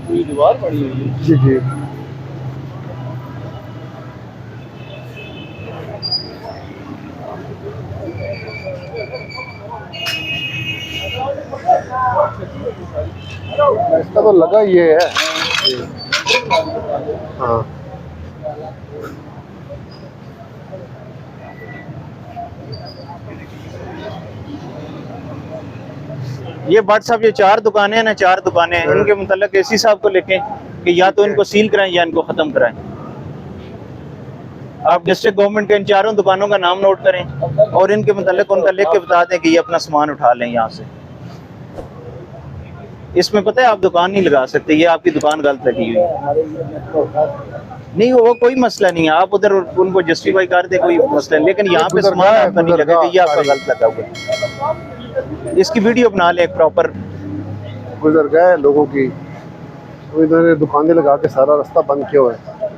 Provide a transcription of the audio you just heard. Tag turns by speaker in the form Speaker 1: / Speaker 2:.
Speaker 1: दीवार पड़ी हुई है।
Speaker 2: जी जी। इसका तो लगा ये है। हाँ
Speaker 1: ये भाट साहब ये 4 दुकानें हैं ना, 4 दुकानें हैं, इनके मुतल्लिक एसी साहब को लिखें कि या तो इनको सील कराएं या इनको खत्म कराएं। आप डिस्ट्रिक्ट गवर्नमेंट के इन 4 दुकानों का नाम नोट करें और इनके मुतल्लिक उनका लिख के बता दें कि ये अपना सामान उठा लें यहाँ से। इसमें पता है आप दुकान नहीं लगा सकते, ये आपकी दुकान गलत लगी हुई है। नहीं वो कोई मसला नहीं है, आप उधर उनको जस्टिफाई कर दे, कोई मसला नहीं, लेकिन यहाँ पे सामान आपका नहीं लगा कि ये आपका गलत लगा हुआ है। इसकी वीडियो बना ले एक प्रॉपर।
Speaker 2: गुजर गए लोगों की, तो इधर दुकानें लगा के सारा रास्ता बंद किया हुआ है।